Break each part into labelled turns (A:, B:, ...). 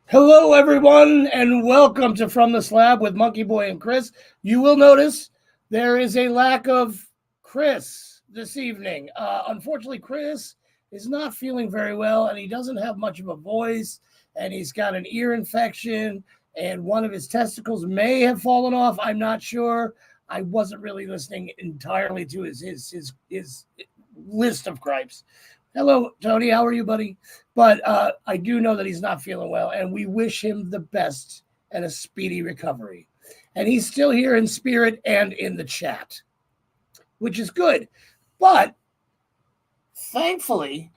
A: Hello, everyone, and welcome to From the Slab with Monkey Boy and Chris. You will notice there is a lack of Chris this evening. Unfortunately, Chris is not feeling very well, and he doesn't have much of a voice, and he's got an ear infection, and one of his testicles may have fallen off. I'm not sure. I wasn't really listening entirely to his list of gripes. Hello, Tony. How are you, buddy? But I do know that he's not feeling well, and we wish him the best and a speedy recovery. And he's still here in spirit and in the chat, which is good. But thankfully,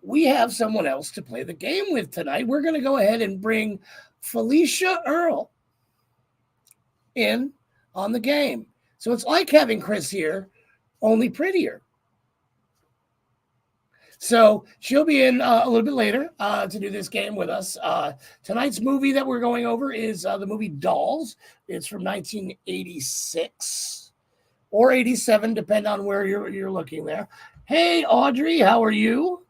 A: we have someone else to play the game with tonight. We're going to go ahead and bring Felicia Earle in on the game. So it's like having Chris here, only prettier. So she'll be in a little bit later to do this game with us. Tonight's movie that we're going over is the movie Dolls. It's from 1986 or 87, depending on where you're looking there. Hey, Audrey, how are you?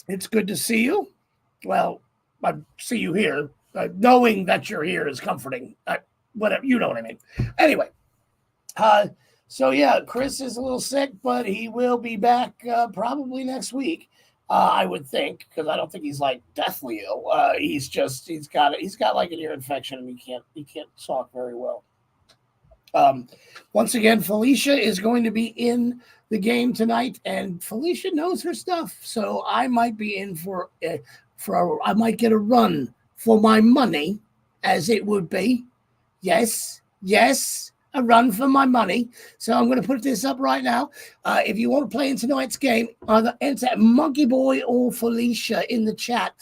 A: It's good to see you. Well, I see you here. Knowing that you're here is comforting. Whatever, you know what I mean. Anyway, so yeah, Chris is a little sick, but he will be back probably next week. I would think, because I don't think he's like deathly ill. He's got like an ear infection, and he can't talk very well. Once again, Felicia is going to be in the game tonight, and Felicia knows her stuff. So I might be in I might get a run for my money, as it would be. Yes. A run for my money. So I'm going to put this up right now. If you want to play in tonight's game, either enter Monkey Boy or Felicia in the chat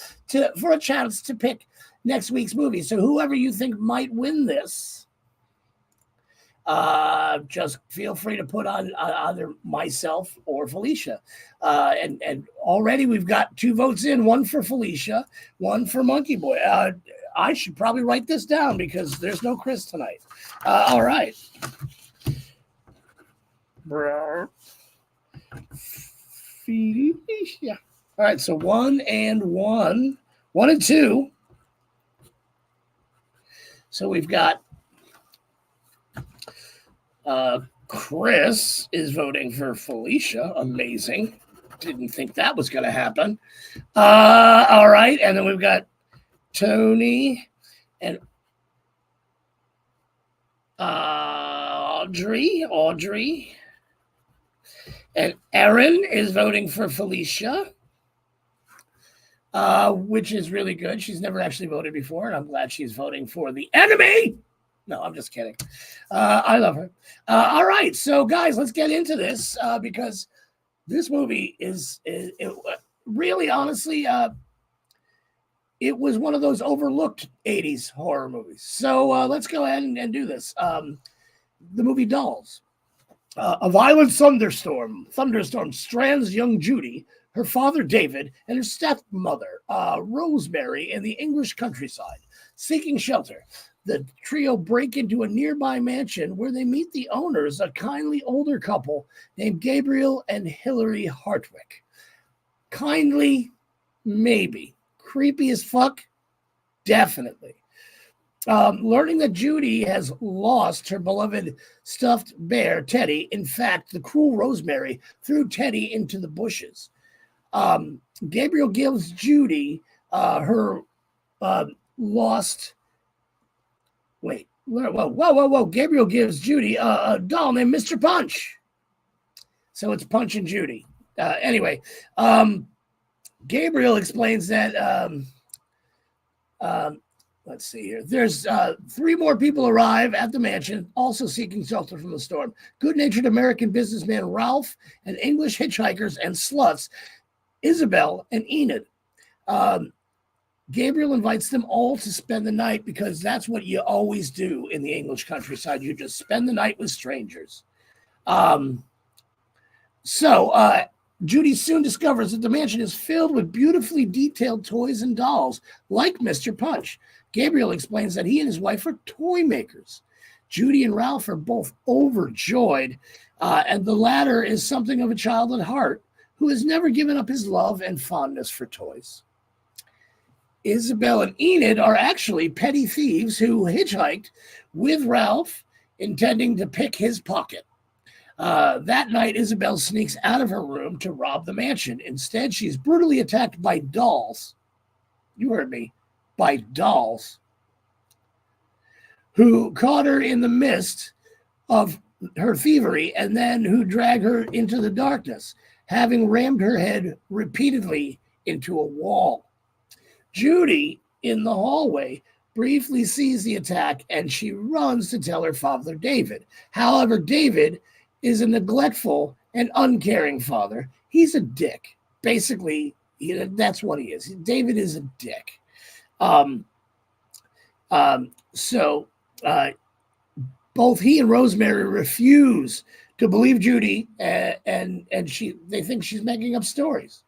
A: for a chance to pick next week's movie. So whoever you think might win this, just feel free to put on either myself or Felicia. And already we've got 2 votes in, one for Felicia, one for Monkey Boy. I should probably write this down because there's no Chris tonight. All right. Yeah. All right, so 1 and 1. 1 and 2. So we've got Chris is voting for Felicia. Amazing. Didn't think that was going to happen. All right, and then we've got Tony and Audrey, and Erin is voting for Felicia, which is really good. She's never actually voted before, and I'm glad she's voting for the enemy. No, I'm just kidding. I love her. All right, so guys, let's get into this because this movie is really, honestly, it was one of those overlooked 80s horror movies. So let's go ahead and do this. The movie Dolls. A violent thunderstorm strands young Judy, her father David, and her stepmother Rosemary in the English countryside. Seeking shelter, the trio break into a nearby mansion where they meet the owners, a kindly older couple named Gabriel and Hilary Hartwick. Kindly, maybe. Creepy as fuck? Definitely. Learning that Judy has lost her beloved stuffed bear, Teddy. In fact, the cruel Rosemary threw Teddy into the bushes. Gabriel gives Judy her lost... Wait. Whoa. Gabriel gives Judy a doll named Mr. Punch. So it's Punch and Judy. Anyway, Gabriel explains that let's see here. There's 3 more people arrive at the mansion, also seeking shelter from the storm. Good-natured American businessman Ralph and English hitchhikers and sluts, Isabel and Enid. Gabriel invites them all to spend the night because that's what you always do in the English countryside. You just spend the night with strangers. Judy soon discovers that the mansion is filled with beautifully detailed toys and dolls, like Mr. Punch. Gabriel explains that he and his wife are toy makers. Judy and Ralph are both overjoyed, and the latter is something of a child at heart who has never given up his love and fondness for toys. Isabel and Enid are actually petty thieves who hitchhiked with Ralph, intending to pick his pocket. That night, Isabel sneaks out of her room to rob the mansion. Instead, she's brutally attacked by dolls. You heard me. By dolls. Who caught her in the midst of her thievery and then who drag her into the darkness, having rammed her head repeatedly into a wall. Judy, in the hallway, briefly sees the attack and she runs to tell her father, David. However, David is a neglectful and uncaring father. He's a dick. Basically, that's what he is. David is a dick. Both he and Rosemary refuse to believe Judy, and they think she's making up stories.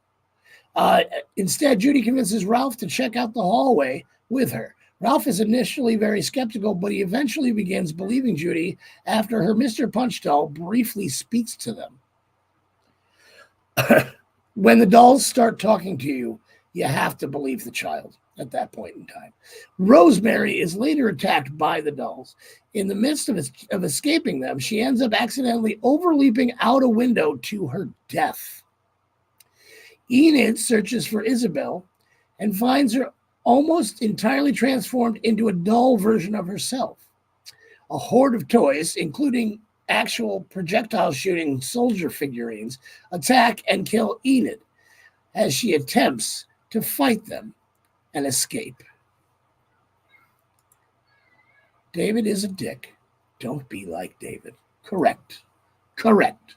A: Instead, Judy convinces Ralph to check out the hallway with her. Ralph is initially very skeptical, but he eventually begins believing Judy after her Mr. Punch doll briefly speaks to them. When the dolls start talking to you, you have to believe the child at that point in time. Rosemary is later attacked by the dolls. In the midst of escaping them, she ends up accidentally overleaping out a window to her death. Enid searches for Isabel and finds her almost entirely transformed into a doll version of herself. A horde of toys, including actual projectile-shooting soldier figurines, attack and kill Enid as she attempts to fight them and escape. David is a dick. Don't be like David. Correct. Correct.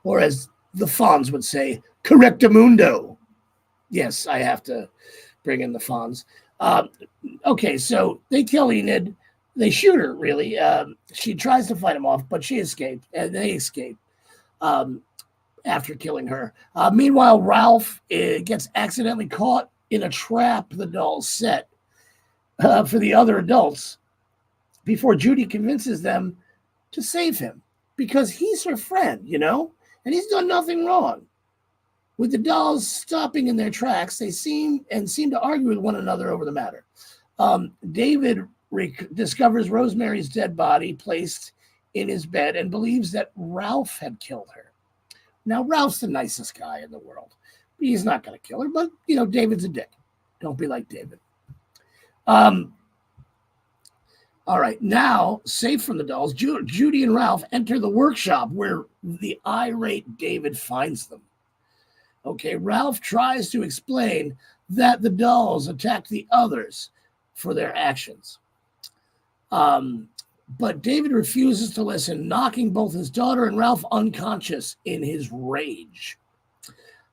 A: Or as the Fonz would say, correctamundo. Yes, I have to bring in the Fonz. Okay, so they kill Enid. They shoot her, really. She tries to fight him off, but she escaped, and they escape after killing her. Meanwhile, Ralph gets accidentally caught in a trap the dolls set for the other adults before Judy convinces them to save him because he's her friend, and he's done nothing wrong. With the dolls stopping in their tracks, they seem to argue with one another over the matter. David discovers Rosemary's dead body placed in his bed and believes that Ralph had killed her. Now, Ralph's the nicest guy in the world. He's not going to kill her, but, David's a dick. Don't be like David. All right, now, safe from the dolls, Judy and Ralph enter the workshop where the irate David finds them. Okay, Ralph tries to explain that the dolls attacked the others for their actions. But David refuses to listen, knocking both his daughter and Ralph unconscious in his rage.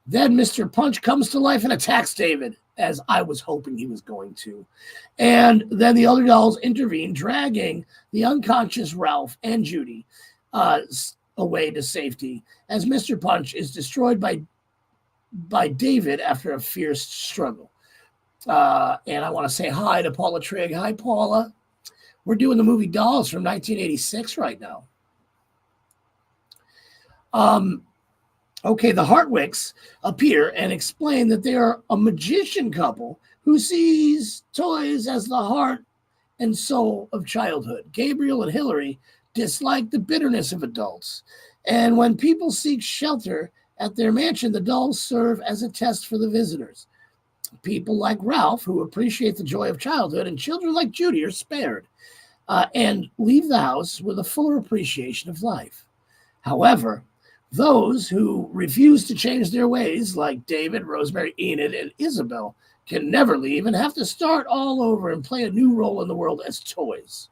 A: Then Mr. Punch comes to life and attacks David, as I was hoping he was going to. And then the other dolls intervene, dragging the unconscious Ralph and Judy away to safety, as Mr. Punch is destroyed by David after a fierce struggle. And I want to say hi to Paula Trigg. Hi, Paula. We're doing the movie Dolls from 1986 right now. Okay, the Hartwicks appear and explain that they are a magician couple who sees toys as the heart and soul of childhood. Gabriel and Hillary dislike the bitterness of adults. And when people seek shelter at their mansion, the dolls serve as a test for the visitors. People like Ralph, who appreciate the joy of childhood, and children like Judy are spared and leave the house with a fuller appreciation of life. However, those who refuse to change their ways, like David, Rosemary, Enid, and Isabel, can never leave and have to start all over and play a new role in the world as toys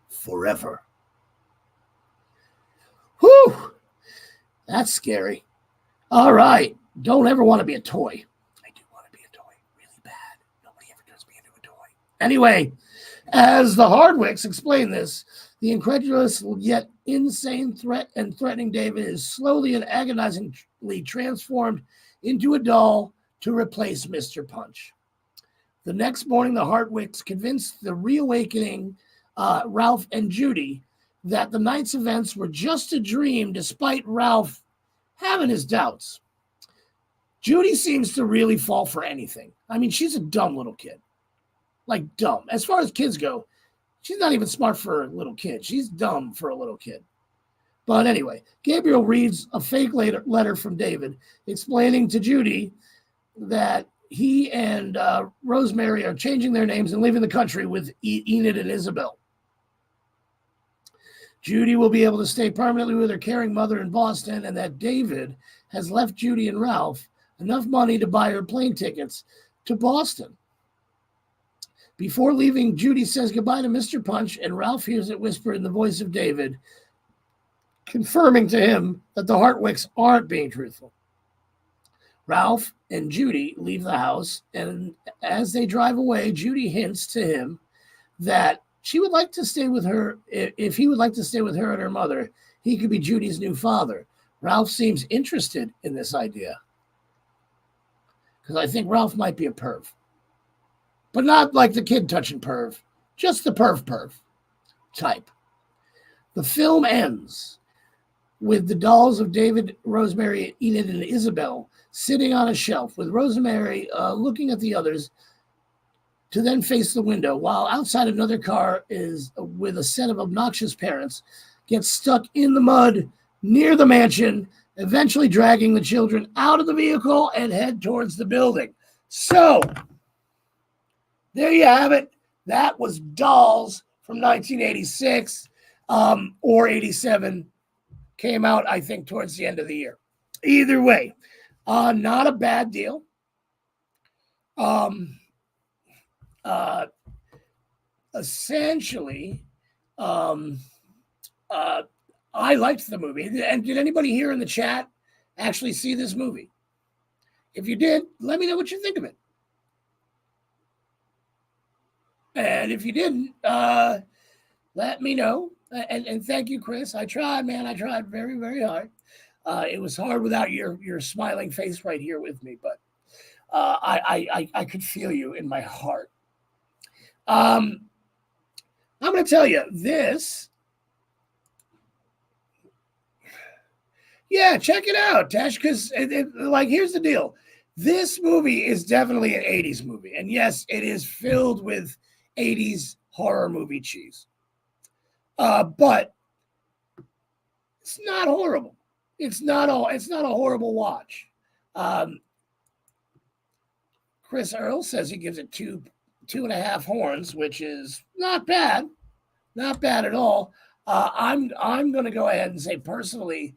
A: forever. Whew, that's scary. All right, don't ever want to be a toy. I do want to be a toy really bad. Nobody ever turns me into a toy. Anyway, as the Hardwicks explain this, the incredulous yet insane threatening David is slowly and agonizingly transformed into a doll to replace Mr. Punch. The next morning, the Hardwicks convince the reawakening Ralph and Judy that the night's events were just a dream, despite Ralph having his doubts. Judy seems to really fall for anything. I mean, she's a dumb little kid. Like, dumb. As far as kids go, she's not even smart for a little kid. She's dumb for a little kid. But anyway, Gabriel reads a fake letter from David explaining to Judy that he and Rosemary are changing their names and leaving the country with Enid and Isabel. Judy will be able to stay permanently with her caring mother in Boston, and that David has left Judy and Ralph enough money to buy her plane tickets to Boston. Before leaving, Judy says goodbye to Mr. Punch, and Ralph hears it whisper in the voice of David, confirming to him that the Hardwicks aren't being truthful. Ralph and Judy leave the house, and as they drive away, Judy hints to him that she would like to stay with her. If he would like to stay with her and her mother, he could be Judy's new father. Ralph seems interested in this idea because I think Ralph might be a perv, but not like the kid touching perv, just the perv type. The film ends with the dolls of David, Rosemary, Enid, and Isabel sitting on a shelf, with Rosemary looking at the others to then face the window, while outside another car is with a set of obnoxious parents gets stuck in the mud near the mansion, eventually dragging the children out of the vehicle and head towards the building. So there you have it. That was Dolls from 1986 or 87. Came out, I think, towards the end of the year. Either way, not a bad deal. Essentially, I liked the movie. And did anybody here in the chat actually see this movie? If you did, let me know what you think of it. And if you didn't, let me know. And thank you, Chris. I tried, man. I tried very, very hard. It was hard without your smiling face right here with me, but I could feel you in my heart. I'm going to tell you this. Yeah, check it out, Tash, because like, here's the deal. This movie is definitely an 80s movie. And yes, it is filled with 80s horror movie cheese. But it's not horrible. It's not a horrible watch. Chris Earl says he gives it 2.5 horns, which is not bad. Not bad at all. I'm going to go ahead and say personally,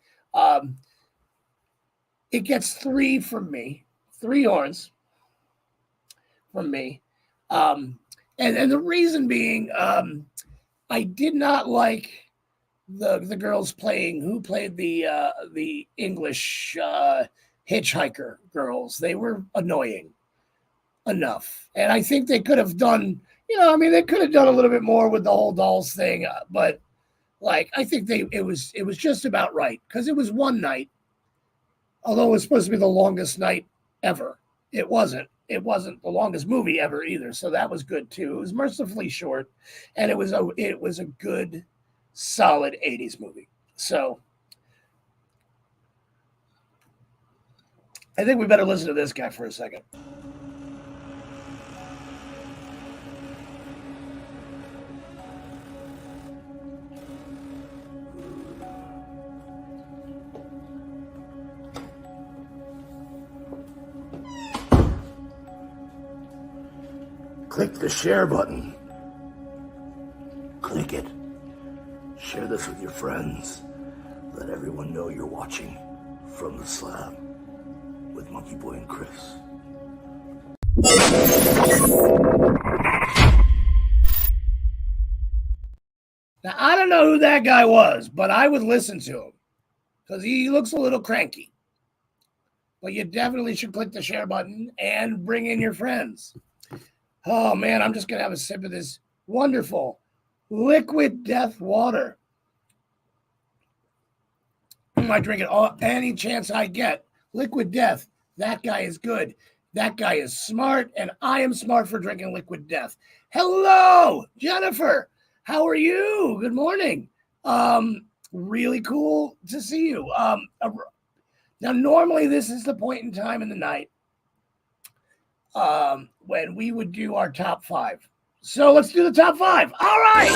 A: it gets 3 from me, 3 horns from me. And the reason being, I did not like the girls who played the English hitchhiker girls. They were annoying enough. And I think they could have done, they could have done a little bit more with the whole dolls thing, but like, I think it was just about right, because it was one night, although it was supposed to be the longest night ever. It wasn't the longest movie ever either, so that was good too. It was mercifully short, and it was a good, solid 80s movie. So I think we better listen to this guy for a second. Click the share button. Click it. Share this with your friends. Let everyone know you're watching from the slab with Monkey Boy and Chris. Now, I don't know who that guy was, but I would listen to him because he looks a little cranky. But you definitely should click the share button and bring in your friends. Oh, man, I'm just going to have a sip of this wonderful liquid death water. I drink it any chance I get. Liquid death. That guy is good. That guy is smart, and I am smart for drinking liquid death. Hello, Jennifer. How are you? Good morning. Really cool to see you. Now, normally this is the point in time in the night when we would do our top 5. So let's do the top 5. All right.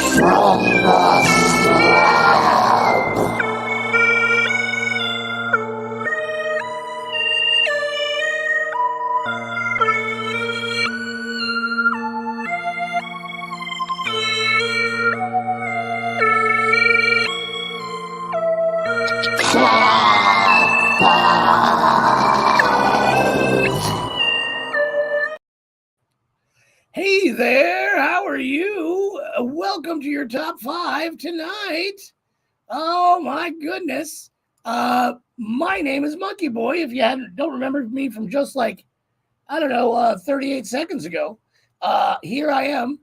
A: Hey there, how are you? Welcome to your top 5 tonight. Oh my goodness. My name is Monkey Boy. If you don't remember me from just like, 38 seconds ago, here I am.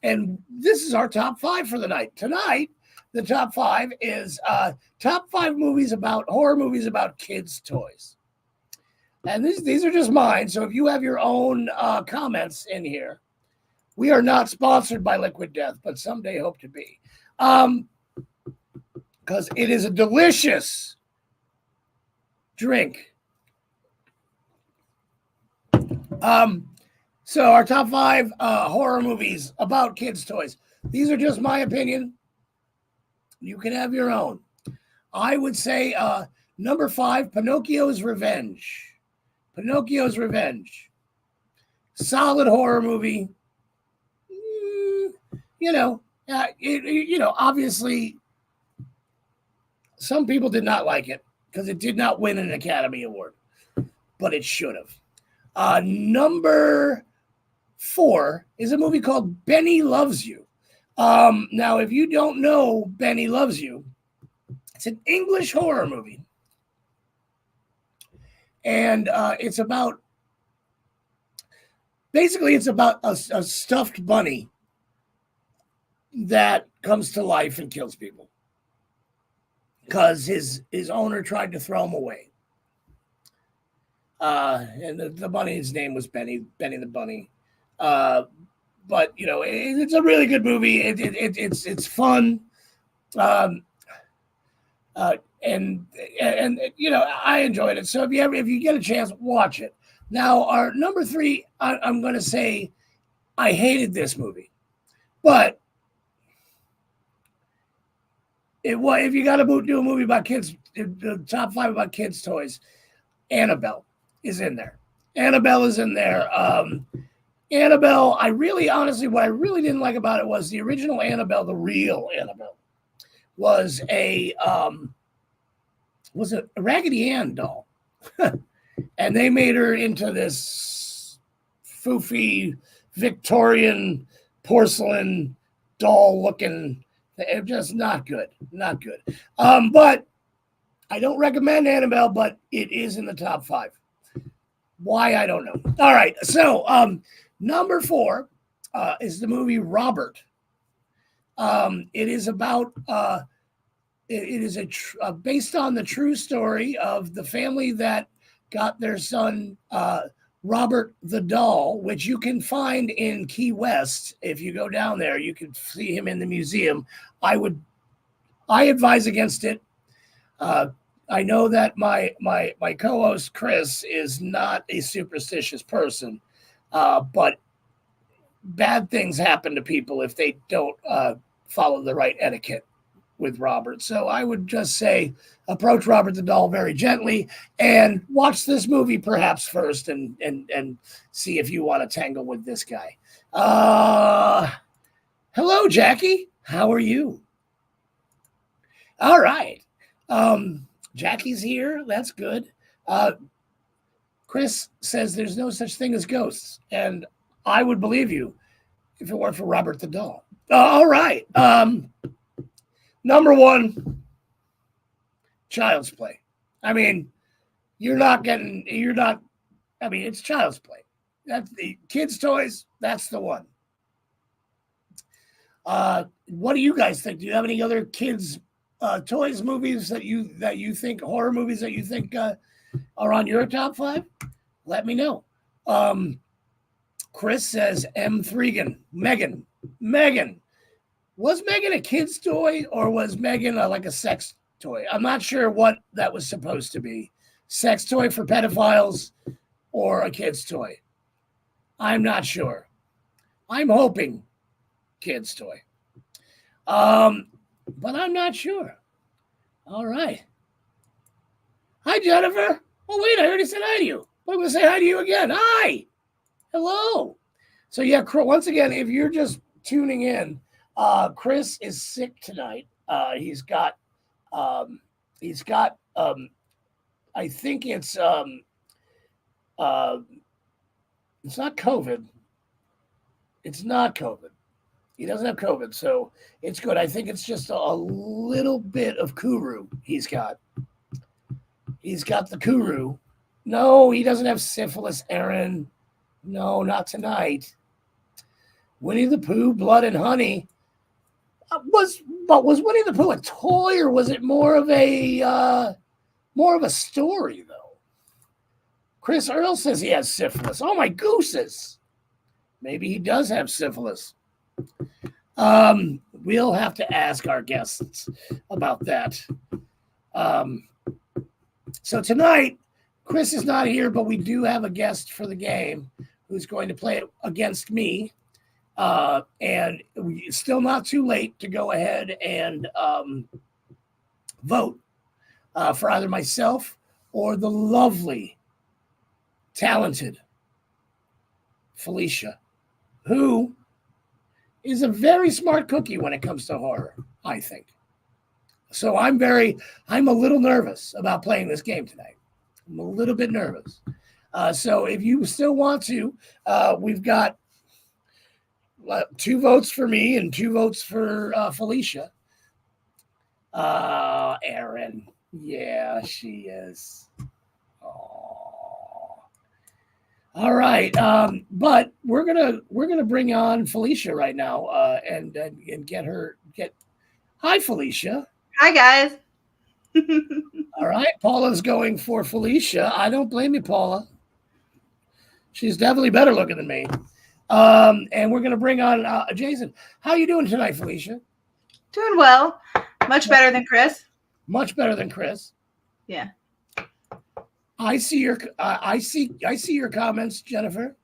A: And this is our top 5 for the night. Tonight, the top 5 is top 5 horror movies about kids' toys. And these are just mine. So if you have your own comments in here, we are not sponsored by Liquid Death, but someday hope to be. Because it is a delicious drink. So our top 5 horror movies about kids' toys. These are just my opinion. You can have your own. I would say number 5, Pinocchio's Revenge. Pinocchio's Revenge. Solid horror movie. Obviously, some people did not like it because it did not win an Academy Award, but it should have. Number 4 is a movie called Benny Loves You. Now, if you don't know Benny Loves You, it's an English horror movie. And it's about a stuffed bunny that comes to life and kills people because his owner tried to throw him away. And the bunny's name was Benny the Bunny. But it's a really good movie. It's fun. And I enjoyed it. So if you get a chance, watch it. Now, our number 3, I'm going to say I hated this movie, but if you got to do a movie about kids, the top 5 about kids' toys, Annabelle is in there. Annabelle, what I really didn't like about it was the original Annabelle, the real Annabelle, was a Raggedy Ann doll. And they made her into this foofy Victorian porcelain doll looking. Just not good. But I don't recommend Annabelle, but it is in the top 5. Why, I don't know. All right. So number 4 is the movie Robert. It is about it is based on the true story of the family that got their son Robert the doll, which you can find in Key West. If you go down there, you can see him in the museum. I advise against it. I know that my co-host Chris is not a superstitious person, but bad things happen to people if they don't follow the right etiquette with Robert. So I would just say approach Robert the doll very gently and watch this movie perhaps first and see if you want to tangle with this guy. Hello, Jackie. How are you? All right. Jackie's here. That's good. Chris says there's no such thing as ghosts, and I would believe you if it weren't for Robert the Doll. All right. Number one, Child's Play. I mean, it's Child's Play. That's the kids' toys. That's the one. What do you guys think? Do you have any other kids' toys movies that you think, horror movies that you think are on your top 5? Let me know. Chris says M. Thregan. Megan. Was Megan a kid's toy or was Megan like a sex toy? I'm not sure what that was supposed to be. Sex toy for pedophiles or a kid's toy? I'm not sure. I'm hoping kid's toy. But I'm not sure. All right. Hi, Jennifer. Oh, wait, I already said hi to you. I'm going to say hi to you again. Hi. Hello. So, yeah, once again, if you're just tuning in, Chris is sick tonight. He's got I think it's not COVID. It's not COVID. He doesn't have COVID, so it's good. I think it's just a little bit of Kuru he's got. He's got the Kuru. No, he doesn't have syphilis, Aaron. No, not tonight. Winnie the Pooh, Blood and Honey. Was Winnie the Pooh a toy, or was it more of a story, though? Chris Earl says he has syphilis. Oh, my gooses. Maybe he does have syphilis. We'll have to ask our guests about that. So tonight, Chris is not here, but we do have a guest for the game who's going to play against me. And it's still not too late to go ahead and vote for either myself or the lovely, talented Felicia, who is a very smart cookie when it comes to horror, I think. So I'm a little nervous about playing this game tonight. I'm a little bit nervous. So if you still want to, we've got 2 votes for me and 2 votes for Felicia. Erin. Yeah, she is. Oh. All right. But we're gonna bring on Felicia right now and get. Hi, Felicia.
B: Hi, guys.
A: All right. Paula's going for Felicia. I don't blame you, Paula. She's definitely better looking than me. And we're going to bring on Jason. How are you doing tonight, Felicia?
B: Doing well. Much better than Chris.
A: Much better than Chris.
B: Yeah.
A: I see your comments, Jennifer.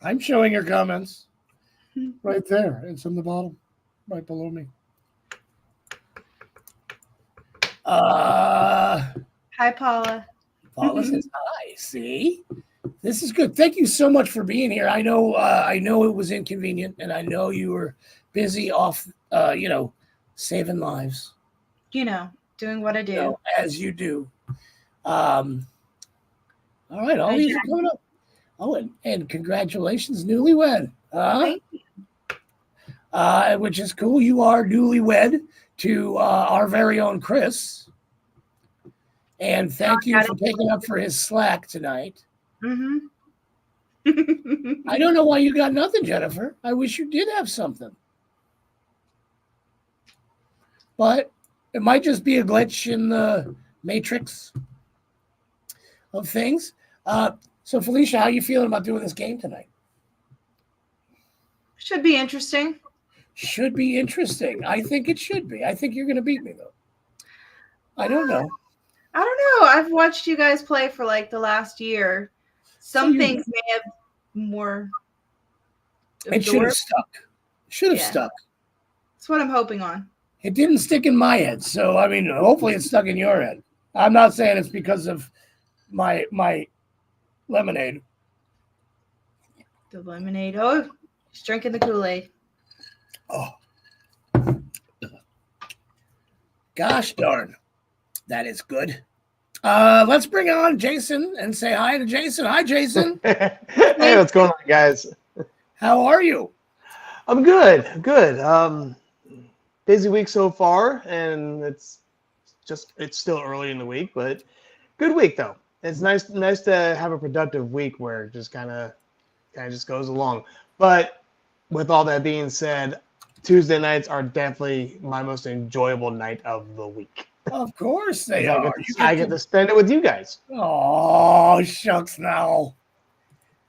A: I'm showing your comments right there. It's in the bottom, right below me.
B: Hi, Paula.
A: Paula says hi. See? This is good. Thank you so much for being here. I know it was inconvenient, and I know you were busy off, saving lives.
B: Doing what I do.
A: As you do. All right, all these are coming up. Oh, and congratulations, newlywed.
B: Thank you.
A: Which is cool. You are newlywed to our very own Chris. And thank you for taking up for his slack tonight.
B: Mm-hmm.
A: I don't know why you got nothing, Jennifer. I wish you did have something. But it might just be a glitch in the matrix of things. So, Felicia, how are you feeling about doing this game tonight?
B: Should be interesting.
A: Should be interesting. I think it should be. I think you're going to beat me, though. I don't know.
B: I don't know. I've watched you guys play for like the last year. Some things may have more.
A: It should have stuck. Should have stuck.
B: That's what I'm hoping on.
A: It didn't stick in my head. So, I mean, hopefully it's stuck in your head. I'm not saying it's because of my lemonade.
B: The lemonade. Oh, he's drinking the Kool-Aid.
A: Oh. Gosh darn. That is good. Let's bring on Jason and say hi to Jason. Hi, Jason.
C: Hey, what's going on, guys?
A: How are you?
C: I'm good. Good. Busy week so far, and it's still early in the week, but good week though. It's nice to have a productive week where it just kind of just goes along. But with all that being said, Tuesday nights are definitely my most enjoyable night of the week.
A: Of course they are.
C: I get to spend it with you guys.
A: Oh, shucks now.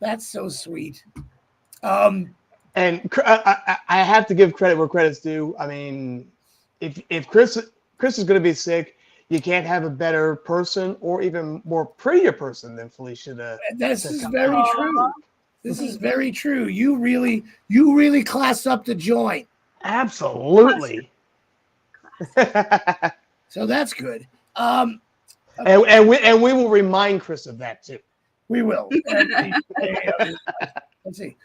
A: That's so sweet.
C: And I have to give credit where credit's due. I mean, if Chris is going to be sick, you can't have a better person or even more prettier person than Felicia.
A: This is very true. This is very true. You really class up the joint.
C: Absolutely.
A: So that's good.
C: And we will remind Chris of that too.
A: We will. Let's see.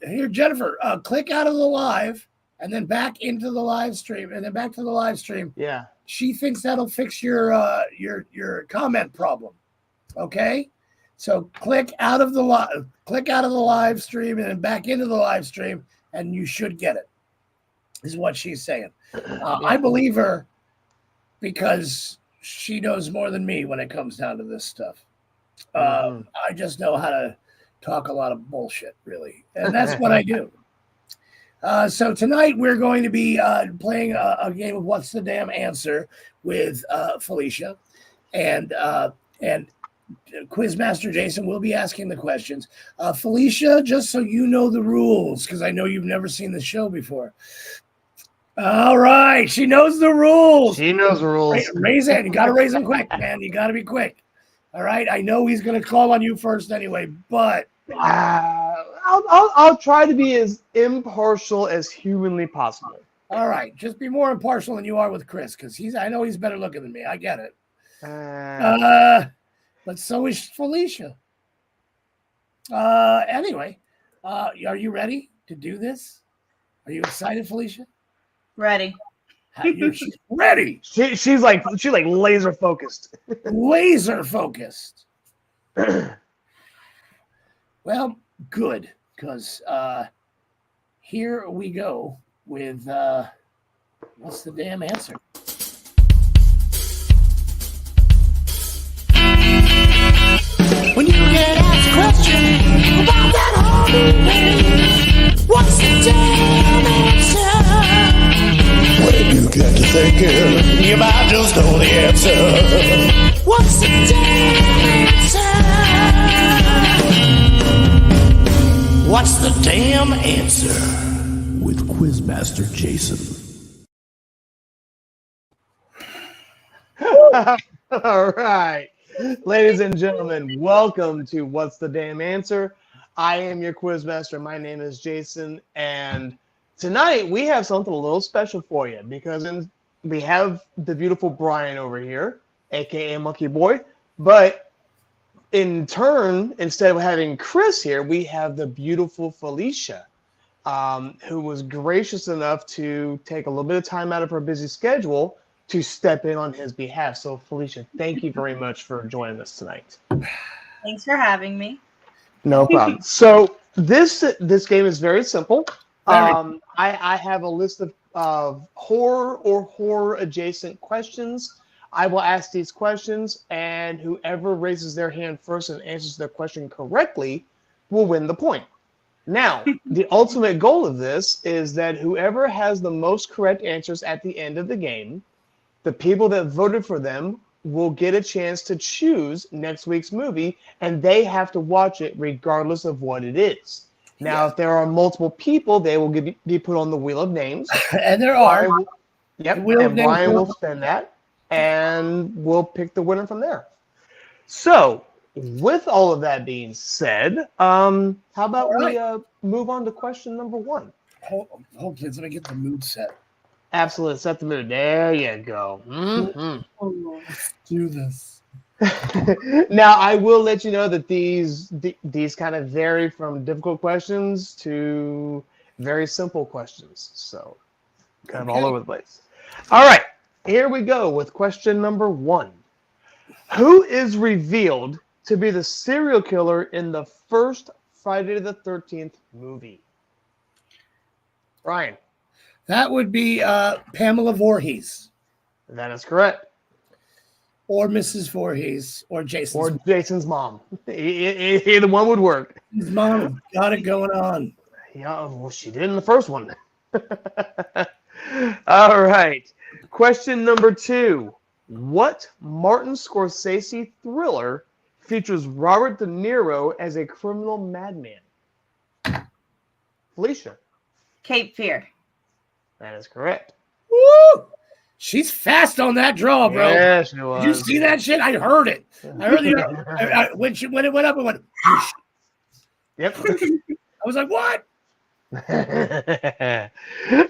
A: Here, Jennifer, click out of the live and then back into the live stream and then back to the live stream.
C: Yeah.
A: She thinks that'll fix your comment problem. Okay. So click out of the live stream and then back into the live stream, and you should get it. Is what she's saying. I believe her because she knows more than me when it comes down to this stuff. I just know how to talk a lot of bullshit, really, and that's what I do. So tonight we're going to be playing a game of What's the Damn Answer with Felicia, and Quizmaster Jason will be asking the questions. Felicia, just so you know the rules, because I know you've never seen the show before. All right, she knows the rules.
C: She knows the rules.
A: Raise it. You got to raise them quick, man. You got to be quick. All right. I know he's going to call on you first anyway, but
C: I'll try to be as impartial as humanly possible.
A: All right. Just be more impartial than you are with Chris, because I know he's better looking than me. I get it. But so is Felicia. Anyway, are you ready to do this? Are you excited, Felicia?
B: Ready.
A: She's ready.
C: She's like laser focused.
A: Laser focused. Well, good, because here we go with what's the damn answer? When you get asked a question about that whole what's the damn answer? When you get to thinking, you might just know the answer. What's the damn answer? What's the damn answer? With Quizmaster Jason.
C: All right. Ladies and gentlemen, welcome to What's the Damn Answer? I am your Quizmaster. My name is Jason, and tonight we have something a little special for you because we have the beautiful Brian over here, aka Monkey Boy, but in turn, instead of having Chris here, we have the beautiful Felicia, who was gracious enough to take a little bit of time out of her busy schedule to step in on his behalf. So, Felicia, thank you very much for joining us tonight.
B: Thanks for having me.
C: No problem. So this game is very simple. I have a list of horror or horror adjacent questions. I will ask these questions, and whoever raises their hand first and answers their question correctly will win the point. Now, the ultimate goal of this is that whoever has the most correct answers at the end of the game, the people that voted for them will get a chance to choose next week's movie, and they have to watch it regardless of what it is. Now, if there are multiple people, they will be put on the Wheel of Names.
A: And there are.
C: And Brian will spin that, and we'll pick the winner from there. So, with all of that being said, how about we move on to question number one?
A: Hold, kids, let me get the mood set.
C: Absolutely, set the mood. There you go. Mm-hmm.
A: Let's do this.
C: Now, I will let you know that these kind of vary from difficult questions to very simple questions. So, kind of all over the place. All right, here we go with question number one. Who is revealed to be the serial killer in the first Friday the 13th movie? Ryan.
A: That would be Pamela Voorhees.
C: That is correct.
A: Or Mrs. Voorhees. Or Jason's
C: Or Jason's mom. Either one would work.
A: His mom got it going on.
C: Yeah, well, she did in the first one. All right. Question number 2. What Martin Scorsese thriller features Robert De Niro as a criminal madman? Felicia.
B: Cape Fear.
C: That is correct.
A: Woo! She's fast on that draw, bro.
C: Yeah, she was.
A: Did you see that shit? I heard it. I heard it. When it went up, it went. Whoosh.
C: Yep.
A: I was like, what?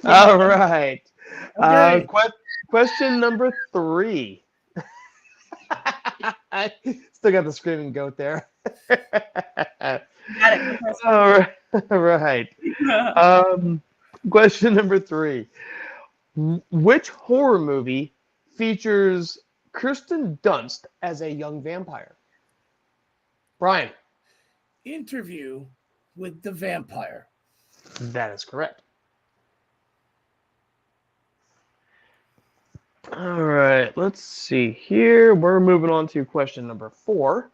C: All right.
A: Okay.
C: Question number 3. Still got the screaming goat there.
B: Got it.
C: All right. Question number 3. Which horror movie features Kirsten Dunst as a young vampire? Brian.
A: Interview with the Vampire.
C: That is correct. All right, let's see here. We're moving on to question number 4.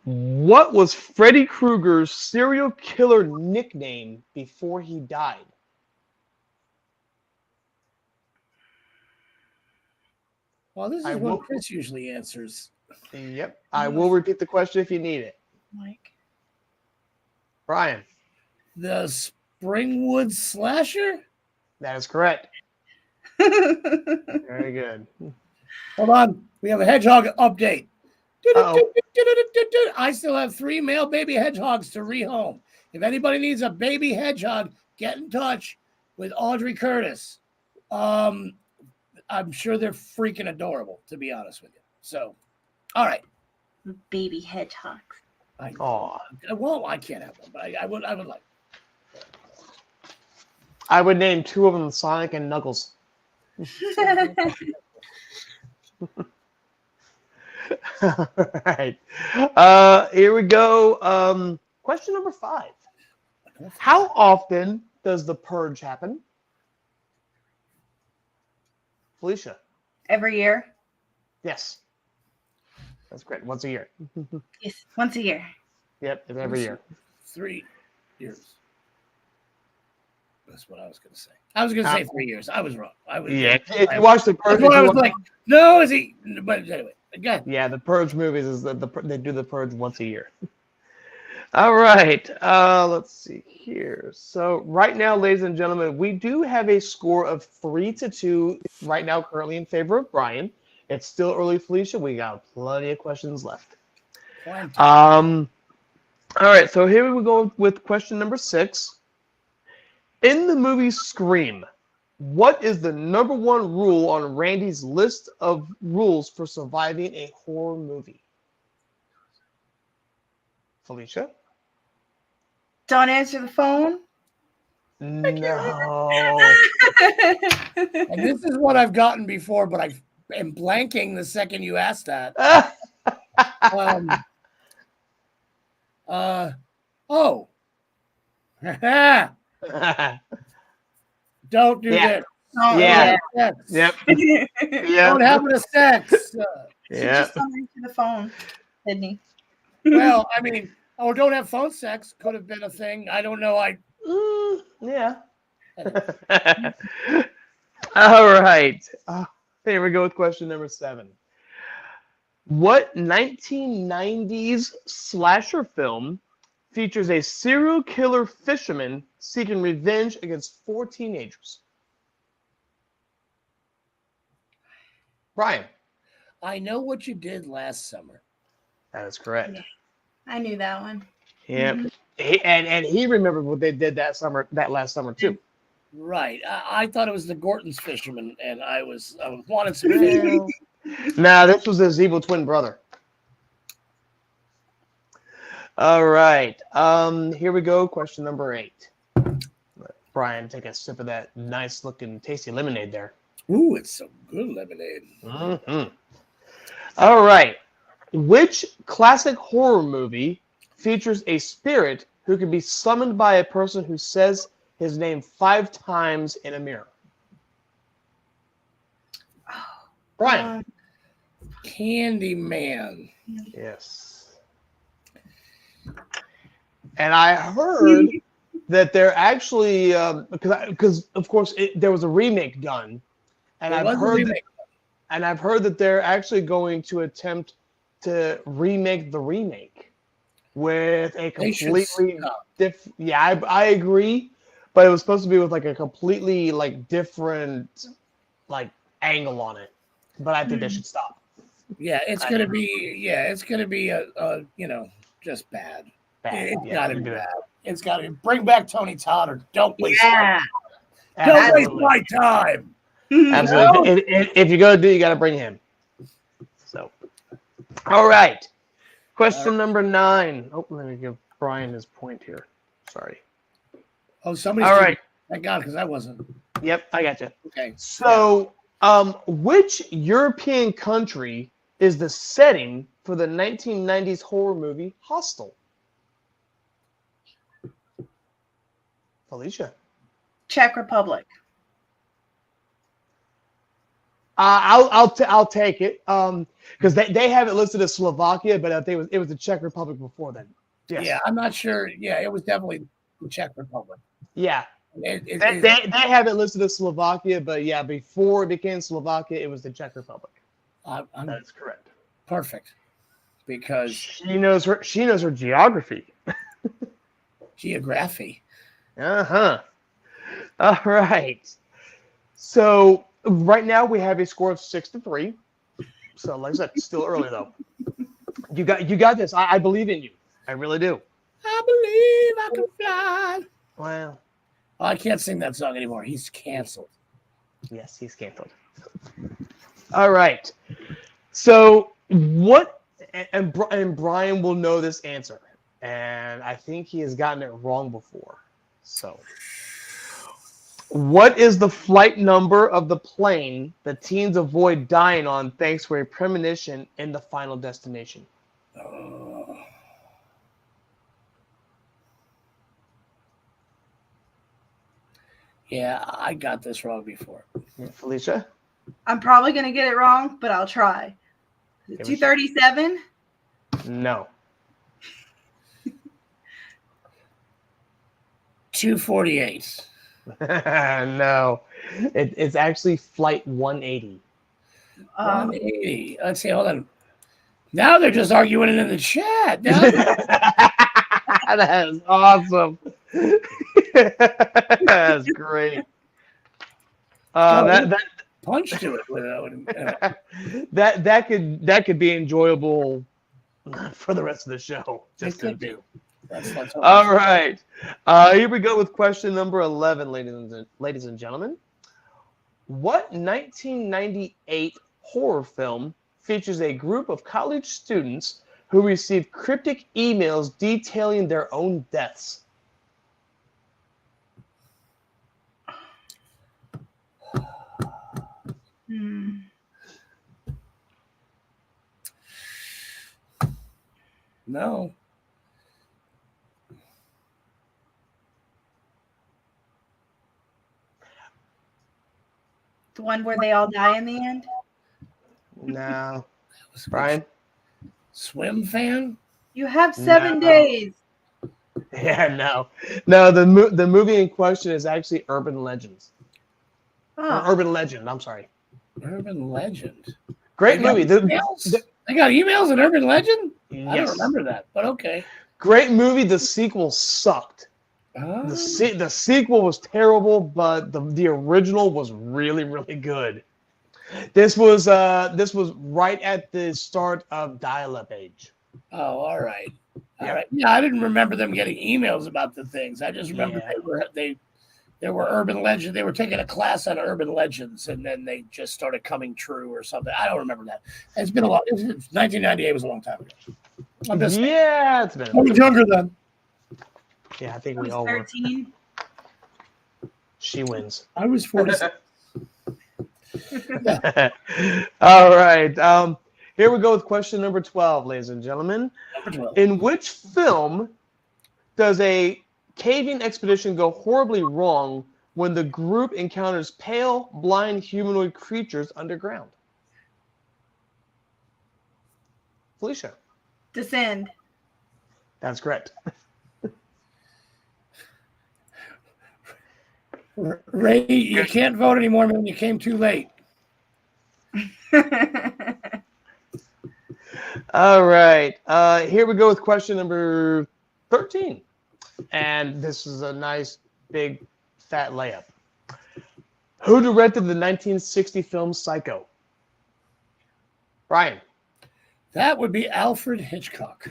C: What was Freddy Krueger's serial killer nickname before he died?
A: Well, this is
C: I
A: what
C: will-
A: Chris usually answers.
C: Yep. I will repeat the question if you need it.
B: Mike.
C: Brian.
A: The Springwood Slasher?
C: That is correct. Very good.
A: Hold on. We have a hedgehog update.
C: Uh-oh.
A: I still have 3 male baby hedgehogs to rehome. If anybody needs a baby hedgehog, get in touch with Audrey Curtis. I'm sure they're freaking adorable, to be honest with you. So, all right.
B: Baby hedgehogs.
C: Aw.
A: Well, I can't have one, but I would like.
C: I would name 2 of them Sonic and Knuckles. All right. Here we go. Question number 5. How often does the purge happen? Felicia.
B: Every year.
C: Yes. That's great. Once a year.
B: Yes, once a year.
C: Yep, it's every year.
A: 3 years. That's what I was going to say. I was going to say 3 years. I was wrong.
C: Yeah. If you watch the purge,
A: That's what I was like. No, is he? But anyway, again.
C: Yeah, the purge movies is they do the purge once a year. All right. Let's see here. So right now, ladies and gentlemen, we do have a score of 3-2 right now, currently in favor of Brian. It's still early, Felicia. We got plenty of questions left. All right. So here we go with question number 6. In the movie Scream, what is the number 1 rule on Randy's list of rules for surviving a horror movie? Felicia?
B: Don't answer the phone.
C: No.
A: And this is what I've gotten before, but I am blanking the second you asked that. Oh. Don't do
C: Yeah.
A: this.
B: Oh,
C: Yeah.
A: Sex.
C: Yep.
B: yeah.
C: Yeah.
A: Don't have a sex.
C: Yeah.
B: Just don't answer the phone, Sydney.
A: Well, I mean, or don't have phone sex could have been a thing. I don't know.
C: Yeah. All right. Here we go with question number 7. What 1990s slasher film features a serial killer fisherman seeking revenge against 4 teenagers? Brian.
A: I know what you did last summer.
C: That is correct.
B: Yeah. I knew that one.
C: Yep. And he remembered what they did that last summer too.
A: Right. I thought it was the Gorton's fisherman, and I wanted some fish.
C: Nah, this was his evil twin brother. All right. Here we go. Question number 8. Let Brian take a sip of that nice looking tasty lemonade there.
A: Ooh, it's some good lemonade.
C: Mm-hmm. All right. Which classic horror movie features a spirit who can be summoned by a person who says his name 5 times in a mirror? Brian.
A: Candyman.
C: Yes. And I heard that they're actually because of course there was a remake done, and
A: There
C: I've
A: was a
C: heard
A: remake.
C: I've heard that they're actually going to attempt to remake the remake with a
A: They should
C: completely
A: stop.
C: different. Yeah, I agree, but it was supposed to be with like a completely like different like angle on it. But I think they should stop.
A: Yeah, it's gonna be a just bad.
C: Bad.
A: It's
C: Yeah,
A: gotta
C: it'd
A: be
C: be
A: bad. It's gotta be bring back Tony Todd or don't waste
B: Yeah.
A: don't waste
C: Absolutely.
A: my time.
C: Absolutely. If you're gonna do, you got to bring him. So, all right. Question number 9. Oh, let me give Brian his point here. Sorry.
A: Oh, somebody's
C: All right.
A: Thank God, because I wasn't.
C: Yep, I got you.
A: Okay.
C: So, which European country is the setting for the 1990s horror movie Hostel? Felicia.
B: Czech Republic.
C: I'll take it because they have it listed as Slovakia, but I think it was the Czech Republic before then. Yes.
A: Yeah, I'm not sure. Yeah, it was definitely the Czech Republic.
C: Yeah.
A: They
C: They have it listed as Slovakia, but yeah, before it became Slovakia, it was the Czech Republic. That's correct.
A: Perfect, because
C: She knows her geography.
A: geography.
C: Uh-huh. All right. So right now we have a score of 6-3. So like I said, still early though. You got this. I believe in you. I really do.
A: I believe I can fly.
C: Well,
A: I can't sing that song anymore. He's canceled.
C: yes, he's canceled. All right. So what? And Brian will know this answer, and I think he has gotten it wrong before. So, what is the flight number of the plane the teens avoid dying on thanks to a premonition in the Final Destination?
A: Yeah, I got this wrong before.
C: Yeah, Felicia?
B: I'm probably going to get it wrong, but I'll try. 237?
C: No.
A: 248.
C: No. It's actually Flight 180.
A: 180. Let's see. Hold on. Now they're just arguing it in the chat. Now
C: That is awesome. That's great. That
A: punch to it without.
C: that could be enjoyable for the rest of the show. Just to do. All right. Here we go with question number 11, ladies and gentlemen. What 1998 horror film features a group of college students who receive cryptic emails detailing their own deaths?
A: No.
B: The one where they all die in the end?
C: No. Brian?
A: Swim fan?
B: You have 7 days.
C: Yeah, no. No, the movie in question is actually Urban Legends.
B: Oh.
C: Urban Legend, I'm sorry.
A: Urban Legend.
C: Great movie.
A: They got emails in Urban Legend?
C: Yes.
A: I don't remember that, but okay.
C: Great movie. The sequel sucked.
A: Oh.
C: The sequel was terrible, but the original was really, really good. This was right at the start of dial-up age.
A: Oh, all right. All right. Yeah, I didn't remember them getting emails about the things. I just remember they were urban legends. They were taking a class on urban legends, and then they just started coming true or something. I don't remember that. It's been a long. 1998 was a long time ago. I'm just
C: yeah, it's been.
A: I was younger then.
C: Yeah, I think we all were.
B: 13.
C: She wins.
A: I was 46.
C: All right. Here we go with question number 12, ladies and gentlemen.
A: Number 12.
C: In which film does a caving expedition go horribly wrong when the group encounters pale, blind humanoid creatures underground? Felicia.
B: Descend.
C: That's correct.
A: Ray, you can't vote anymore when you came too late.
C: All right. Here we go with question number 13. And this is a nice, big, fat layup. Who directed the 1960 film Psycho? Brian.
A: That would be Alfred Hitchcock.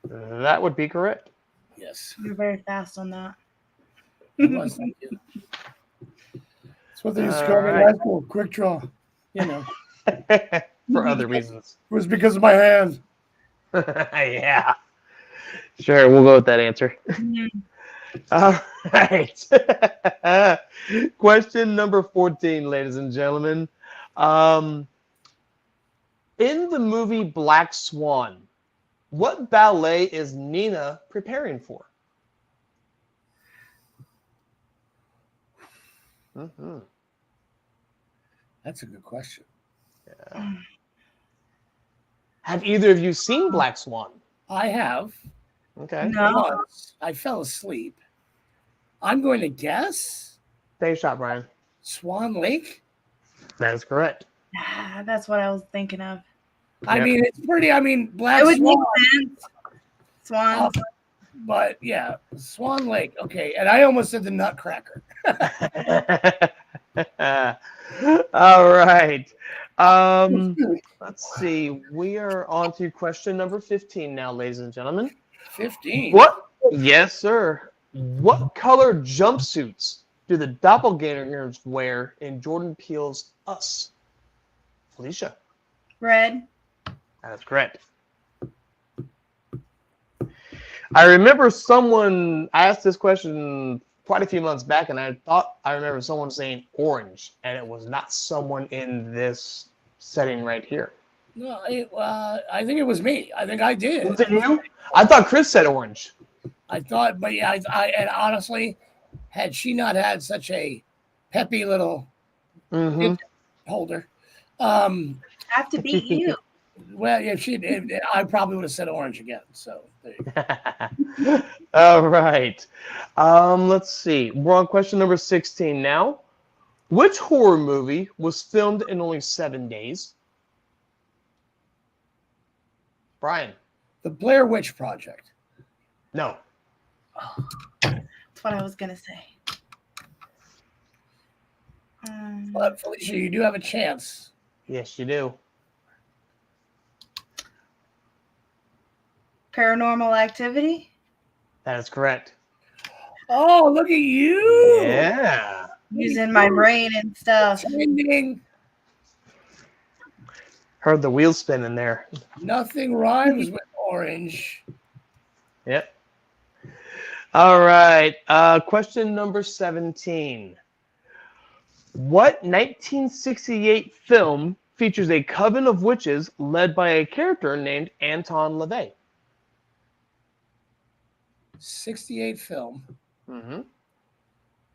C: That would be correct.
A: Yes.
B: You're very fast on that.
A: It was, thank you. That's what they used to call me in
C: All right.
A: high school. Quick draw. You know.
C: For other reasons.
A: It was because of my hand.
C: Yeah. Sure, we'll go with that answer. All right. Question number 14, ladies and gentlemen. In the movie Black Swan, what ballet is Nina preparing for? Mm-hmm.
A: That's a good question.
C: Yeah. Have either of you seen Black Swan?
A: I have.
C: Okay.
B: No.
A: Once. I fell asleep. I'm going to guess
C: Take a shot, Brian.
A: Swan Lake.
C: That is correct.
B: That's what I was thinking of.
A: I
C: Yep.
A: mean, it's pretty. I mean, Black
B: It would make
A: Swan.
B: sense. Swans.
A: But yeah, Swan Lake. Okay, and I almost said the Nutcracker.
C: All right. Let's see. We are on to question number 15 now, ladies and gentlemen.
A: 15.
C: What? Yes, sir. What color jumpsuits do the doppelgangers wear in Jordan Peele's Us? Felicia.
B: Red.
C: That is correct. I remember someone asked this question quite a few months back, and I thought I remember someone saying orange, and it was not someone in this setting right here.
A: No, I think it was me. I think I did.
C: Was it you? I thought Chris said orange.
A: I thought, but yeah, and honestly, had she not had such a peppy little
C: Mm-hmm.
A: holder,
B: I have to beat you.
A: well, yeah, I probably would have said orange again. So there you go.
C: All right. Let's see. We're on question number 16 now. Which horror movie was filmed in only 7 days? Brian.
B: The
A: Blair Witch Project.
C: No.
B: That's what I was gonna say.
A: But Felicia, you do have a chance.
C: Yes, you do.
B: Paranormal Activity.
C: That is correct.
A: Oh, look at you!
C: Yeah.
B: Using my brain and stuff.
A: Trending.
C: Heard the wheel spinning there.
A: Nothing rhymes with orange.
C: Yep. All right. Question number 17. What 1968 film features a coven of witches led by a character named Anton LaVey?
A: 68 film.
C: Mm-hmm.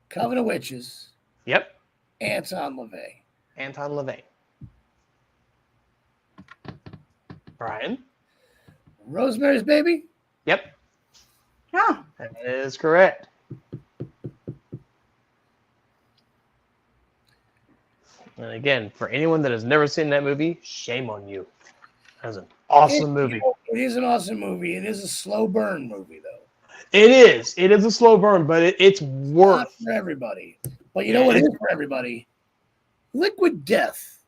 A: Coven of Witches.
C: Yep.
A: Anton LaVey.
C: Anton LaVey. Brian?
A: Rosemary's Baby.
C: Yep.
B: Oh,
C: That is correct. And again, for anyone that has never seen that movie, shame on you. That's an awesome movie.
A: It is an awesome movie. It is a slow burn movie, though.
C: It is. It is a slow burn, but it's worth.
A: Not for everybody. But you know what is for everybody? Liquid Death.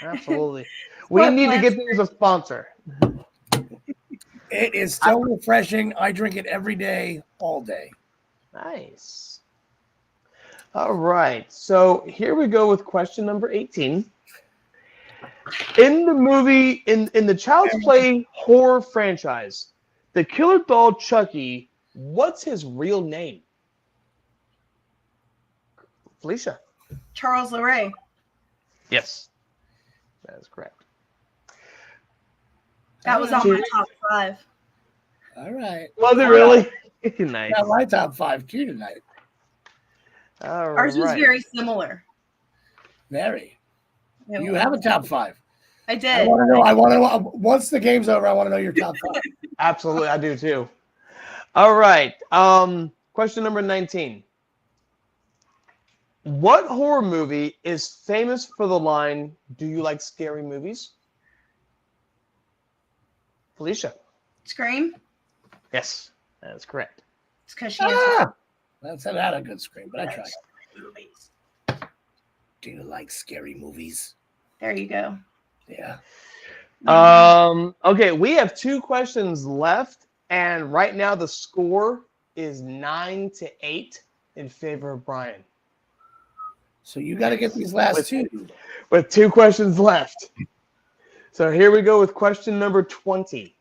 C: Absolutely. We need to get them as a sponsor.
A: It is so refreshing. I drink it every day, all day.
C: Nice. All right. So here we go with question number 18. In the movie, in the Child's Play horror franchise, the killer doll Chucky, what's his real name? Felicia.
B: Charles LeRae.
C: Yes. That is correct.
B: That was on my top 5.
A: All right.
C: Was it really?
D: Nice.
A: Got my top 5 too tonight.
C: All
B: Ours was
C: right.
B: very similar.
A: Very.
B: It
A: You
B: was.
A: have a top 5.
B: I
A: I
B: did.
A: want to know. I want to. Once the game's over, I want to know your top 5.
C: Absolutely, I do too. All right. Question number 19. What horror movie is famous for the line, "Do you like scary movies?" Felicia.
B: Scream.
C: Yes, that is correct.
B: It's because she has
A: That's not a good scream, but I tried. Do you like scary movies?
B: There you go.
A: Yeah.
C: Okay, we have 2 questions left, and right now the score is 9-8 in favor of Brian.
A: So you got to get these last 2.
C: With 2 questions left. So here we go with question number 20.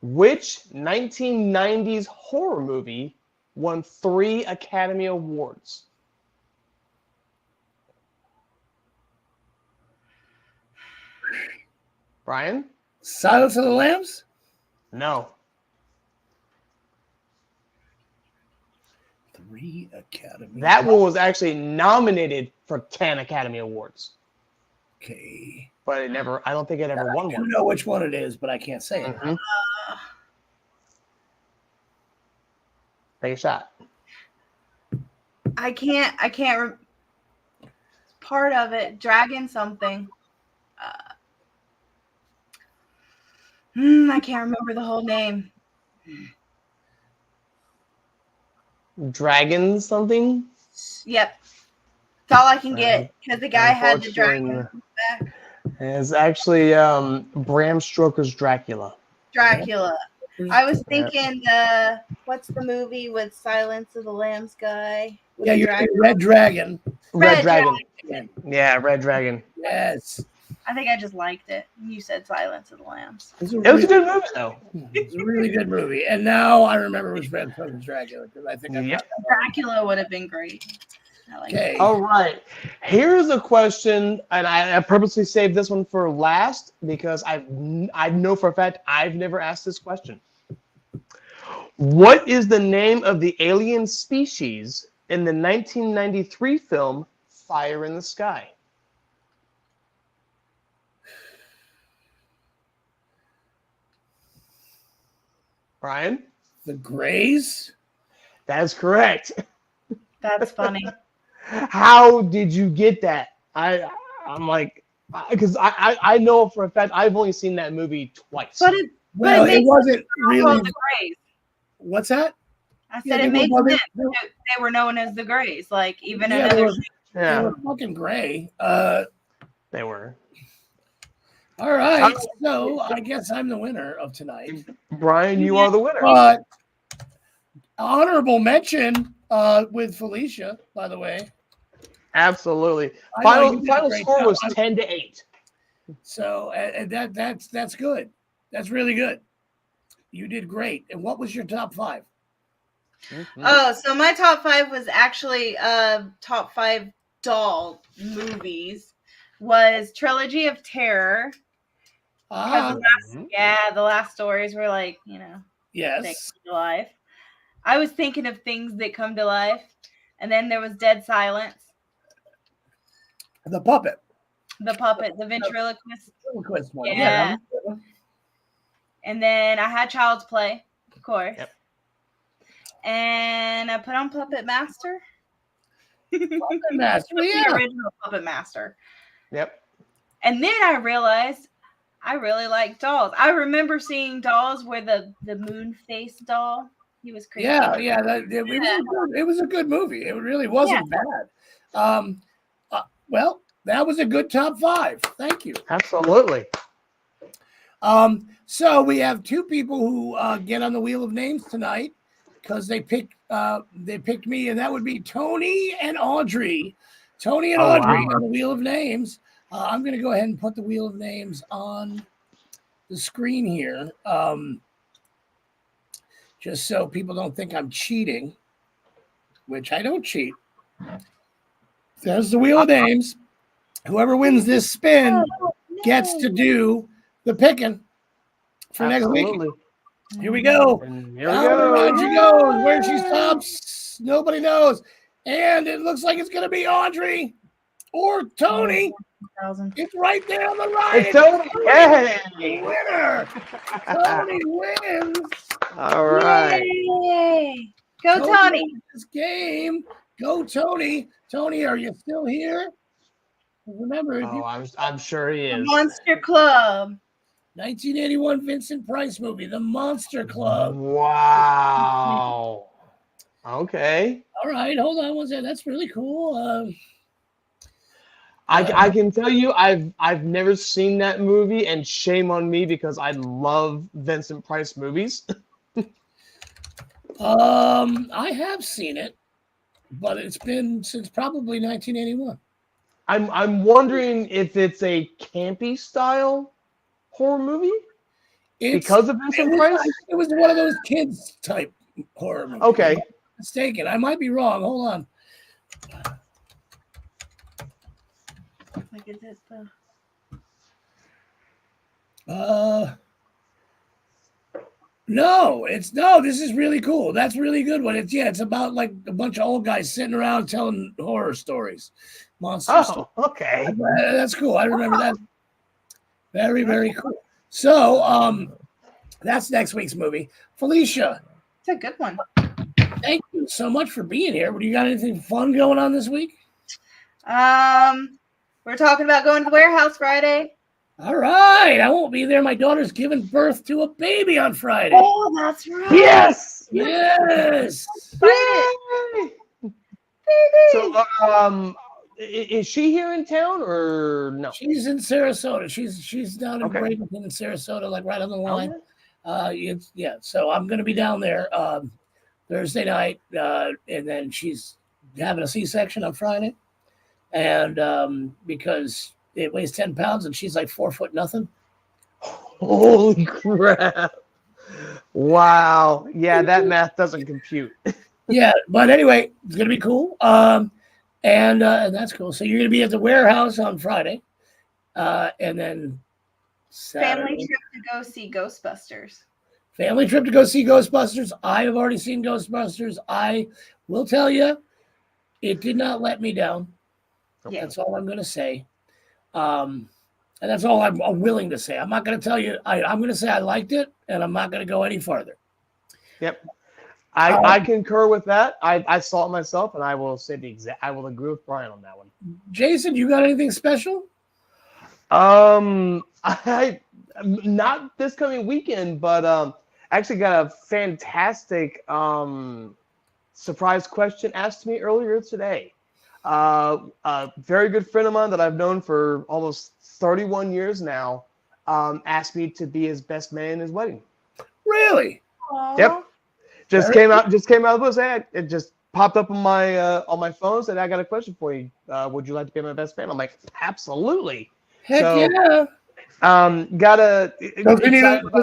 C: Which 1990s horror movie won 3 Academy Awards? Brian?
A: Silence of the Lambs?
C: No.
A: 3 Academy.
C: That one was actually nominated for 10 Academy Awards,
A: Okay.
C: but I don't think it ever won
A: I do
C: one.
A: know which one it is, but I can't say it.
C: Mhm. Take a shot.
B: I can't. Part of it, Dragon something. I can't remember the whole name.
C: Dragon something?
B: Yep. That's all I can get because the guy had the dragon back.
C: It's actually Bram Stoker's Dracula.
B: Dracula. I was thinking what's the movie with Silence of the Lambs guy? With
A: Yeah,
B: the
A: you're
B: dragon?
A: Red Dragon.
C: Red Dragon.
A: Dragon.
C: Yeah, Red Dragon.
A: Yes.
B: I think I just liked it. You said Silence of the Lambs.
A: It
C: It was a good movie, though.
A: It's a really good movie. And now I remember it was Bram Stoker's Dracula because I think I
C: Yep.
B: Dracula would have been great. I like
A: Okay.
C: All right. Here's a question, and I purposely saved this one for last because I know for a fact I've never asked this question. What is the name of the alien species in the 1993 film Fire in the Sky? Brian?
A: The Greys?
C: That is correct.
B: That's funny.
C: How did you get that? I'm like, because I know for a fact I've only seen that movie twice.
B: But it
A: It wasn't really.
B: the Greys.
A: What's that?
B: I
A: Yeah,
B: said
A: they
B: it made
A: were-
B: sense. They were known as the Greys. Like even
A: Yeah,
B: another.
A: they
C: Yeah,
A: were fucking gray.
C: they were.
A: All right. So I guess I'm the winner of tonight.
C: Brian, you are the winner.
A: But honorable mention with Felicia, by the way.
C: Absolutely.
A: I know you
C: Final
A: did a great
C: score
A: job.
C: was 10-8.
A: So and that's good. That's really good. You did great. And what was your top 5?
B: Oh, so my top 5 was actually top 5 doll movies. Was Trilogy of Terror.
A: Ah,
B: The last stories were like, they
A: yes.
B: come to life. I was thinking of things that come to life. And then there was Dead Silence,
A: The puppet.
B: the puppet, the ventriloquist.
A: Ventriloquist one.
B: Yeah. And then I had Child's Play, of course.
C: Yep.
B: And I put on Puppet Master.
A: Puppet Master.
B: The
A: Yeah.
B: original Puppet Master.
C: Yep.
B: And then I realized I really like dolls. I remember seeing dolls where the moon face doll. He was creepy.
A: Yeah. It was a good movie. It really wasn't bad. Well, that was a good top 5. Thank you.
C: Absolutely.
A: So we have 2 people who get on the Wheel of Names tonight because they picked me, and that would be Tony and Audrey. Tony and Audrey on the Wheel of Names. I'm going to go ahead and put the Wheel of Names on the screen here, just so people don't think I'm cheating, which I don't cheat. There's the Wheel of Names. Whoever wins this spin gets to do the picking. for next week.
C: Absolutely.
A: Here we go.
C: And here we
A: Down the
C: go.
A: line she goes. Where she stops, nobody knows. And it looks like it's going to be Audrey or Tony.
B: 1,000.
A: It's right there on the line.
C: It's Tony. Yay.
A: Winner. Tony wins.
C: All right.
B: Yay. Go, Tony.
A: wins this game. Go, Tony. Tony, are you still here? Remember, if you
C: I'm sure he is.
B: Monster Club.
A: 1981 Vincent Price movie, The Monster Club.
C: Wow. Okay.
A: All right, hold on one second. That's really cool.
C: I can tell you I've never seen that movie, and shame on me because I love Vincent Price movies.
A: I have seen it, but it's been since probably 1981.
C: I'm wondering if it's a campy style horror movie because of Vincent Price.
A: It was one of those kids type horror movies.
C: Okay.
A: I'm mistaken. I might be wrong. Hold on.
B: Like, is it the...
A: No, this is really cool. That's a really good one. It's about like a bunch of old guys sitting around telling horror stories. Monster stories.
C: Okay.
A: That's cool. I remember that. Very, very cool. So, that's next week's movie. Felicia,
B: It's a good one.
A: thank you so much for being here. Do you got anything fun going on this week?
B: We're talking about going to the warehouse Friday.
A: All right. I won't be there. My daughter's giving birth to a baby on Friday.
B: Oh, that's right.
C: Yes.
A: Yes.
C: Yay! So, is she here in town or no?
A: She's in Sarasota. She's down in
C: Okay.
A: Bradenton in Sarasota, like right on the line. So I'm going to be down there Thursday night, and then she's having a C-section on Friday, and because it weighs 10 pounds and she's like 4 foot nothing.
C: Holy crap! Wow. Yeah, that math doesn't compute.
A: Yeah, but anyway, it's going to be cool. And that's cool. So you're going to be at the warehouse on Friday, and then Saturday.
B: Family trip to go see Ghostbusters.
A: Family trip to go see Ghostbusters. I have already seen Ghostbusters. I will tell you, it did not let me down.
B: Yeah.
A: That's all I'm going to say. And that's all I'm willing to say. I'm not going to tell you. I'm going to say I liked it, and I'm not going to go any farther.
C: Yep. I concur with that. I saw it myself, and I will say I will agree with Brian on that one.
A: Jason, you got anything special?
C: I not this coming weekend, but actually got a fantastic surprise question asked to me earlier today. A very good friend of mine that I've known for almost 31 years now asked me to be his best man in his wedding.
A: Really?
B: Aww.
C: Yep. Just came out of the blue. It just popped up on my phone. Said, "I got a question for you. Would you like to be my best man?" I'm like, "Absolutely."
A: Heck
C: So,
A: yeah. Does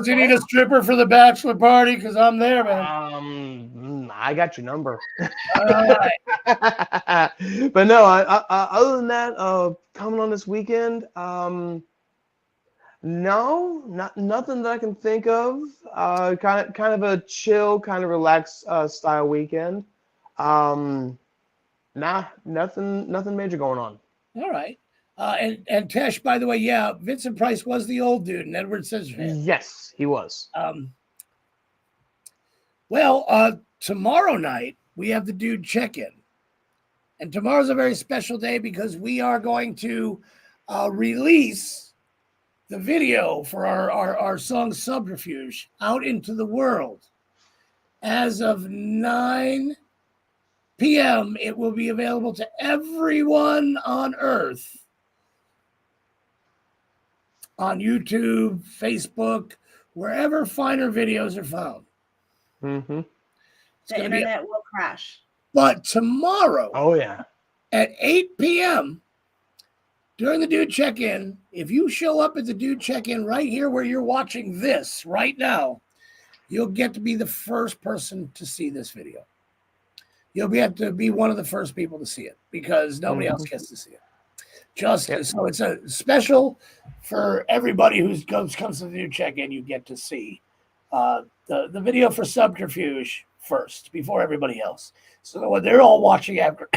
A: he need a stripper for the bachelor party? Because I'm there, man.
C: I got your number.
A: All right.
C: But no, other than that, coming on this weekend, no, nothing that I can think of. Kind of a chill, kind of relaxed style weekend. Nothing major going on.
A: All right. And Tesh, by the way, yeah, Vincent Price was the old dude, and Edward Scissorhands.
C: Yes, he was.
A: Tomorrow night we have the dude check-in, and tomorrow's a very special day because we are going to release the video for our song Subterfuge out into the world. As of 9 p.m., it will be available to everyone on Earth on YouTube, Facebook, wherever finer videos are found.
C: Mm-hmm.
B: The internet will crash.
A: But tomorrow,
C: Oh yeah.
A: at 8 p.m., during the Dude Check-In, if you show up at the Dude Check-In right here where you're watching this right now, you'll get to be the first person to see this video. You'll have to be one of the first people to see it because nobody else gets to see it. Just so it's a special for everybody who comes to the new check-in. You get to see the video for Subterfuge first before everybody else. So when they're all watching after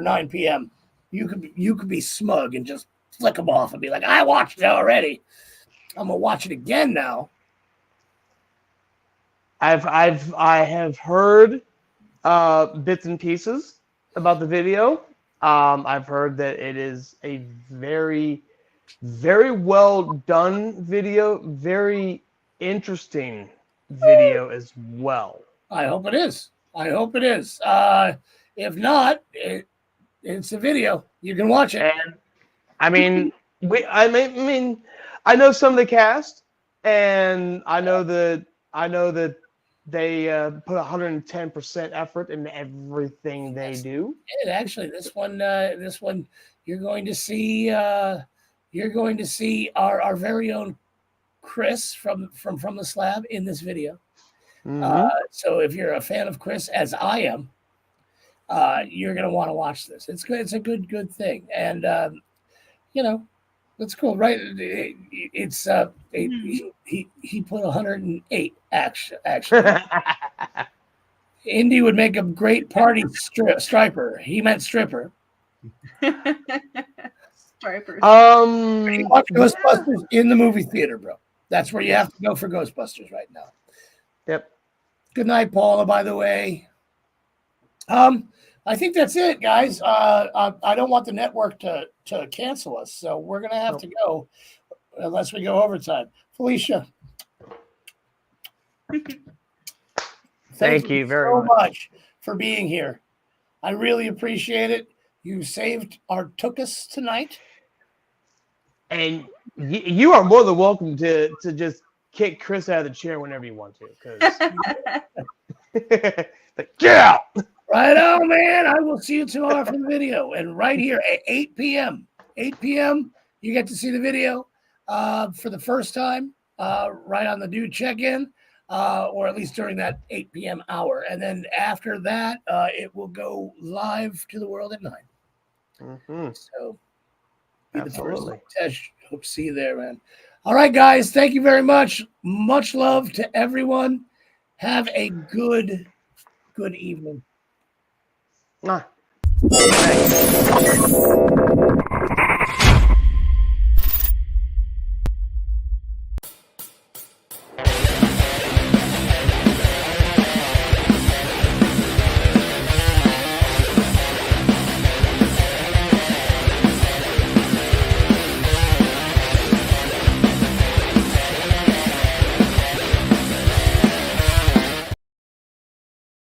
A: 9 p.m., you could be smug and just flick them off and be like, I watched it already. I'm gonna watch it again now.
C: I have heard bits and pieces about the video. I've heard that it is a very, very well done video, very interesting video as well.
A: I hope it is. If not, it's a video. You can watch it.
C: And I mean, I know some of the cast, and I know that they put 110% effort into everything they do.
A: And actually, this one, you're going to see our very own Chris from the Slab in this video.
C: Mm-hmm.
A: So if you're a fan of Chris, as I am, you're gonna want to watch this. It's good. It's a good thing, and that's cool, right? It's he put 108 actually. Indy would make a great party striper. He meant stripper.
B: Stripers.
A: Watch Ghostbusters in the movie theater, bro. That's where you have to go for Ghostbusters right now.
C: Yep.
A: Good night, Paula, by the way. I think that's it, guys. I don't want the network to cancel us, so we're gonna have to go unless we go overtime. Felicia,
C: thank you very
A: much for being here. I really appreciate it. You saved our Tookus tonight, and
C: you are more than welcome to just kick Chris out of the chair whenever you want to. Because get out.
A: Right on, man. I will see you tomorrow for the video. And right here at 8 p.m., you get to see the video for the first time, right on the new check-in, or at least during that 8 p.m. hour. And then after that, it will go live to the world at 9.
C: Mm-hmm.
A: So,
C: absolutely.
A: Hope to see you there, man. All right, guys. Thank you very much. Much love to everyone. Have a good evening.
C: Ah.